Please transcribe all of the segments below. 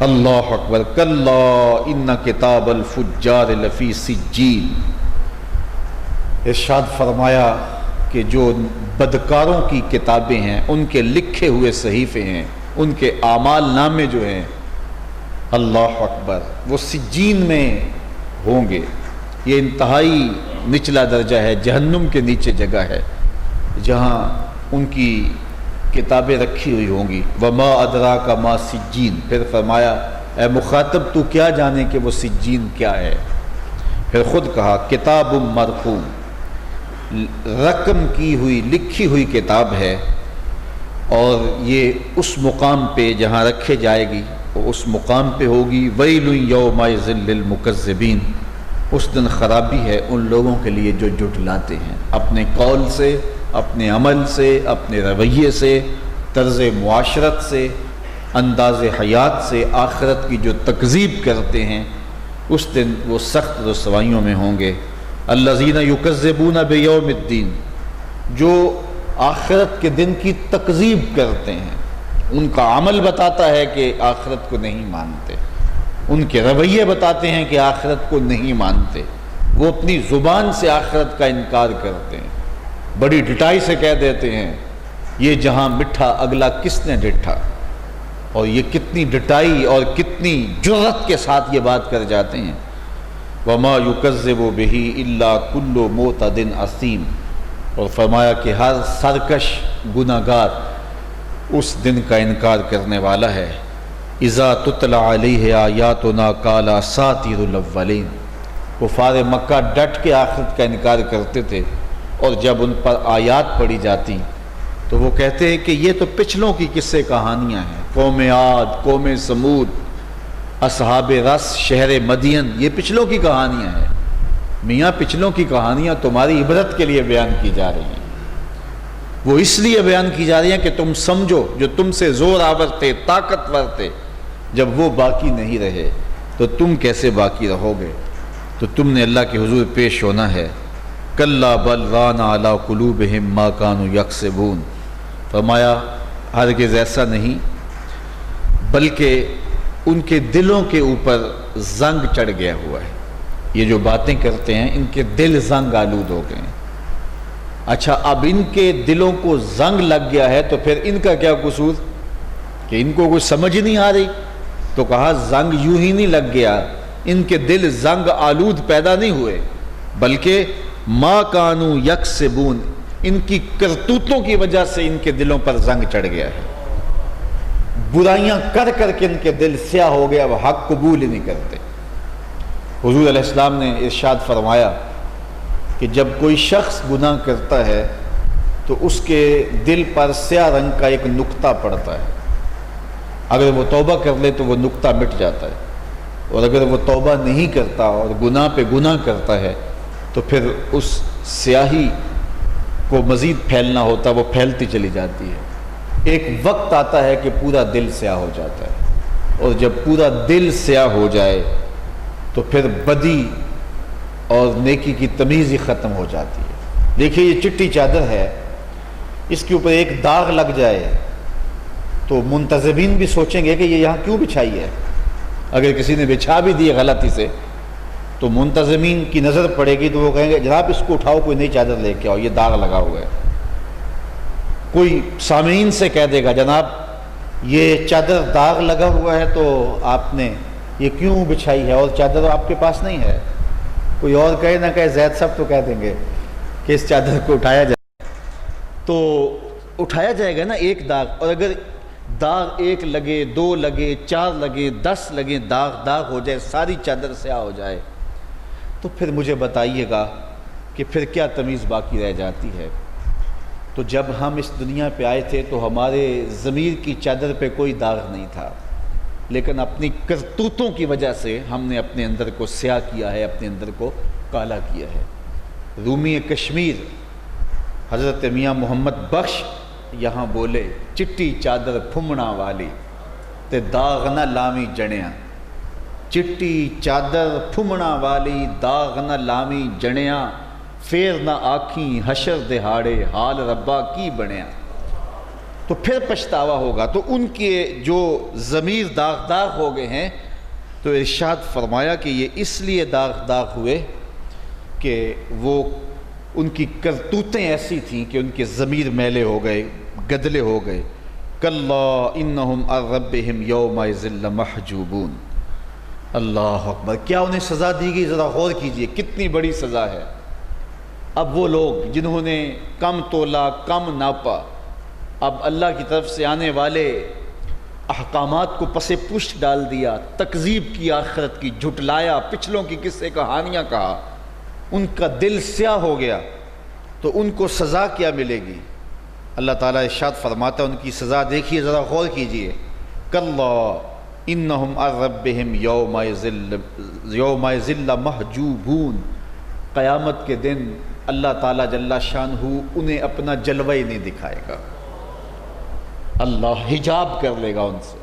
اللہ اکبر۔ کلا ان کتاب الفجار لفی سجین۔ ارشاد فرمایا کہ جو بدکاروں کی کتابیں ہیں، ان کے لکھے ہوئے صحیفے ہیں، ان کے اعمال نامے جو ہیں، اللہ اکبر، وہ سجین میں ہوں گے۔ یہ انتہائی نچلا درجہ ہے، جہنم کے نیچے جگہ ہے جہاں ان کی کتابیں رکھی ہوئی ہوں گی۔ وما ادراک ما سجین۔ پھر فرمایا اے مخاطب تو کیا جانے کہ وہ سجین کیا ہے؟ پھر خود کہا کتاب مرقوم، رقم کی ہوئی لکھی ہوئی کتاب ہے، اور یہ اس مقام پہ جہاں رکھے جائے گی وہ اس مقام پہ ہوگی۔ ویل یومئذ للمکذبین۔ اس دن خرابی ہے ان لوگوں کے لیے جو جھٹلاتے ہیں، اپنے قول سے، اپنے عمل سے، اپنے رویے سے، طرز معاشرت سے، انداز حیات سے آخرت کی جو تکذیب کرتے ہیں، اس دن وہ سخت رسوائیوں میں ہوں گے۔ الذین یکذبون بیوم الدین، جو آخرت کے دن کی تکذیب کرتے ہیں، ان کا عمل بتاتا ہے کہ آخرت کو نہیں مانتے، ان کے رویے بتاتے ہیں کہ آخرت کو نہیں مانتے، وہ اپنی زبان سے آخرت کا انکار کرتے ہیں، بڑی ڈٹائی سے کہہ دیتے ہیں یہ جہاں مٹھا اگلا کس نے ڈٹھا، اور یہ کتنی ڈٹائی اور کتنی جرأت کے ساتھ یہ بات کر جاتے ہیں۔ وما یکذب بہ الا کل معتد اثیم۔ اور فرمایا کہ ہر سرکش گناہ گار اس دن کا انکار کرنے والا ہے۔ اذا تتلی علیہ آیاتنا قال اساطیر الاولین۔ کفار مکہ ڈٹ کے آخرت کا انکار کرتے تھے، اور جب ان پر آیات پڑھی جاتی تو وہ کہتے ہیں کہ یہ تو پچھلوں کی قصے کہانیاں ہیں، قوم عاد، قوم سمود، اصحاب رس، شہر مدین، یہ پچھلوں کی کہانیاں ہیں۔ میاں پچھلوں کی کہانیاں تمہاری عبرت کے لیے بیان کی جا رہی ہیں، وہ اس لیے بیان کی جا رہی ہیں کہ تم سمجھو جو تم سے زور آور تھے، طاقتور تھے، جب وہ باقی نہیں رہے تو تم کیسے باقی رہو گے؟ تو تم نے اللہ کے حضور پیش ہونا ہے۔ کلا بل ران علی قلوبہم ما کانوا یکسبون۔ فرمایا ہرگز ایسا نہیں، بلکہ ان کے دلوں کے اوپر زنگ چڑھ گیا ہوا ہے۔ یہ جو باتیں کرتے ہیں ان کے دل زنگ آلود ہو گئے ہیں۔ اچھا، اب ان کے دلوں کو زنگ لگ گیا ہے تو پھر ان کا کیا قصور کہ ان کو کچھ سمجھ نہیں آ رہی؟ تو کہا زنگ یوں ہی نہیں لگ گیا، ان کے دل زنگ آلود پیدا نہیں ہوئے، بلکہ ما کانوا یکسبون، ان کی کرتوتوں کی وجہ سے ان کے دلوں پر زنگ چڑھ گیا ہے۔ برائیاں کر کر کے ان کے دل سیاہ ہو گیا، وہ حق قبول ہی نہیں کرتے۔ حضور علیہ السلام نے ارشاد فرمایا کہ جب کوئی شخص گناہ کرتا ہے تو اس کے دل پر سیاہ رنگ کا ایک نقطہ پڑتا ہے، اگر وہ توبہ کر لے تو وہ نقطہ مٹ جاتا ہے، اور اگر وہ توبہ نہیں کرتا اور گناہ پہ گناہ کرتا ہے تو پھر اس سیاہی کو مزید پھیلنا ہوتا، وہ پھیلتی چلی جاتی ہے۔ ایک وقت آتا ہے کہ پورا دل سیاہ ہو جاتا ہے، اور جب پورا دل سیاہ ہو جائے تو پھر بدی اور نیکی کی تمیز ہی ختم ہو جاتی ہے۔ دیکھیے یہ چٹی چادر ہے، اس کے اوپر ایک داغ لگ جائے تو منتظمین بھی سوچیں گے کہ یہ یہاں کیوں بچھائی ہے۔ اگر کسی نے بچھا بھی دی غلطی سے تو منتظمین کی نظر پڑے گی تو وہ کہیں گے جناب اس کو اٹھاؤ، کوئی نئی چادر لے کے آؤ، یہ داغ لگا ہوا ہے۔ کوئی سامعین سے کہہ دے گا جناب یہ چادر داغ لگا ہوا ہے تو آپ نے یہ کیوں بچھائی ہے، اور چادر آپ کے پاس نہیں ہے۔ کوئی اور کہے نہ کہے، زید صاحب تو کہہ دیں گے کہ اس چادر کو اٹھایا جائے، تو اٹھایا جائے گا نا ایک داغ، اور اگر داغ ایک لگے، دو لگے، چار لگے، 10 لگے، داغ ہو جائے، ساری چادر سیاہ ہو جائے، تو پھر مجھے بتائیے گا کہ پھر کیا تمیز باقی رہ جاتی ہے؟ تو جب ہم اس دنیا پہ آئے تھے تو ہمارے ضمیر کی چادر پہ کوئی داغ نہیں تھا، لیکن اپنی کرتوتوں کی وجہ سے ہم نے اپنے اندر کو سیاہ کیا ہے، اپنے اندر کو کالا کیا ہے۔ رومی کشمیر حضرت میاں محمد بخش یہاں بولے چٹی چادر پھمنا والی تے داغ نہ لامی جڑیاں، چٹی چادر پھمنا والی داغ نہ لامی جڑیاں، پھر نہ آکھیں حشر دہاڑے حال ربا کی بنیا۔ تو پھر پچھتاوا ہوگا۔ تو ان کے جو ضمیر داغ ہو گئے ہیں، تو ارشاد فرمایا کہ یہ اس لیے داغ ہوئے کہ وہ ان کی کرتوتیں ایسی تھیں کہ ان کے ضمیر میلے ہو گئے، گدلے ہو گئے۔ کلا انہم عن ربہم یومئذ لمحجوبون۔ اللہ اکبر، کیا انہیں سزا دی گئی؟ ذرا غور کیجئے، کتنی بڑی سزا ہے۔ اب وہ لوگ جنہوں نے کم تولا، کم ناپا، اب اللہ کی طرف سے آنے والے احکامات کو پس پشت ڈال دیا، تکذیب کی، آخرت کی جھٹلایا، پچھلوں کی قصے کہانیاں کہا، ان کا دل سیاہ ہو گیا، تو ان کو سزا کیا ملے گی؟ اللہ تعالیٰ ارشاد فرماتا ہے ان کی سزا دیکھیے، ذرا غور کیجئے۔ کلا انہم عن ربہم یومئذ لمحجوبون۔ قیامت کے دن اللہ تعالیٰ جل شانہ انہیں اپنا جلوہ ہی نہیں دکھائے گا، اللہ حجاب کر لے گا ان سے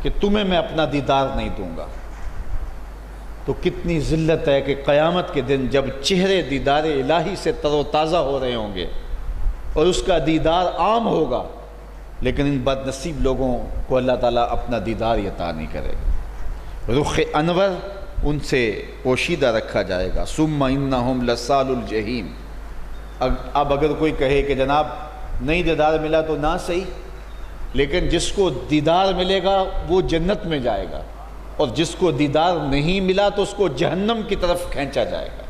کہ تمہیں میں اپنا دیدار نہیں دوں گا۔ تو کتنی ذلت ہے کہ قیامت کے دن جب چہرے دیدار الہی سے تر و تازہ ہو رہے ہوں گے اور اس کا دیدار عام ہوگا، لیکن ان بد نصیب لوگوں کو اللہ تعالیٰ اپنا دیدار عطا نہیں کرے گا۔ رخ انور ان سے پوشیدہ رکھا جائے گا۔ ثم انہم لصال الجحیم۔ اب اگر کوئی کہے کہ جناب نہیں دیدار ملا تو نہ صحیح، لیکن جس کو دیدار ملے گا وہ جنت میں جائے گا، اور جس کو دیدار نہیں ملا تو اس کو جہنم کی طرف کھینچا جائے گا۔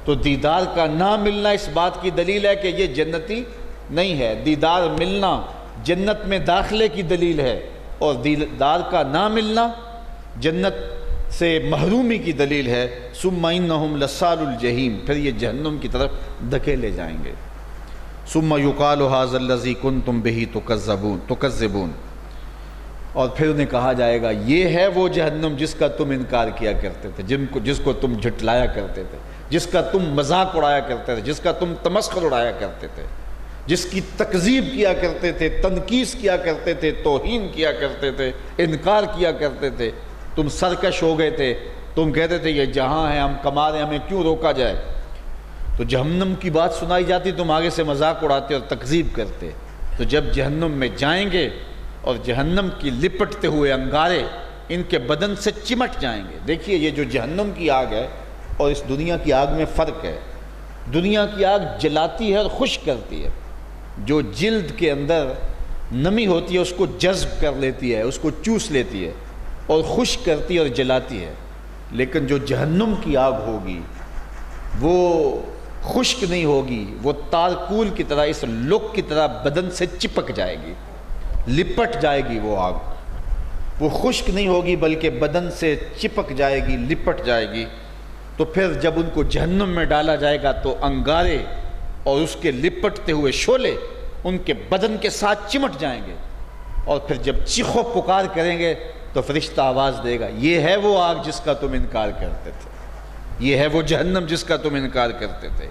تو دیدار کا نہ ملنا اس بات کی دلیل ہے کہ یہ جنتی نہیں ہے، دیدار ملنا جنت میں داخلے کی دلیل ہے، اور دیدار کا نہ ملنا جنت سے محرومی کی دلیل ہے۔ ثم انہم لصال الجحیم، پھر یہ جہنم کی طرف دھکیلے جائیں گے۔ ثم یقال ھذا الذی کنتم بہ تکذبون، اور پھر انہیں کہا جائے گا یہ ہے وہ جہنم جس کا تم انکار کیا کرتے تھے، جس کو تم جھٹلایا کرتے تھے، جس کا تم مذاق اڑایا کرتے تھے، جس کا تم تمسخر اڑایا کرتے تھے، جس کی تکذیب کیا کرتے تھے، تنقیص کیا کرتے تھے، توہین کیا کرتے تھے، انکار کیا کرتے تھے۔ تم سرکش ہو گئے تھے، تم کہتے تھے یہ جہاں ہے ہم کما رہے ہیں، ہمیں کیوں روکا جائے؟ تو جہنم کی بات سنائی جاتی تم آگے سے مذاق اڑاتے اور تکذیب کرتے۔ تو جب جہنم میں جائیں گے اور جہنم کی لپٹتے ہوئے انگارے ان کے بدن سے چمٹ جائیں گے۔ دیکھیے یہ جو جہنم کی آگ ہے اور اس دنیا کی آگ میں فرق ہے۔ دنیا کی آگ جلاتی ہے اور خشک کرتی ہے، جو جلد کے اندر نمی ہوتی ہے اس کو جذب کر لیتی ہے، اس کو چوس لیتی ہے اور خشک کرتی ہے اور جلاتی ہے۔ لیکن جو جہنم کی آگ ہوگی وہ خشک نہیں ہوگی، وہ تارکول کی طرح، اس لوک کی طرح بدن سے چپک جائے گی، لپٹ جائے گی وہ آگ۔ وہ خشک نہیں ہوگی بلکہ بدن سے چپک جائے گی، لپٹ جائے گی۔ تو پھر جب ان کو جہنم میں ڈالا جائے گا تو انگارے اور اس کے لپٹتے ہوئے شعلے ان کے بدن کے ساتھ چمٹ جائیں گے، اور پھر جب چیخ و پکار کریں گے تو فرشتہ آواز دے گا یہ ہے وہ آگ جس کا تم انکار کرتے تھے، یہ ہے وہ جہنم جس کا تم انکار کرتے تھے۔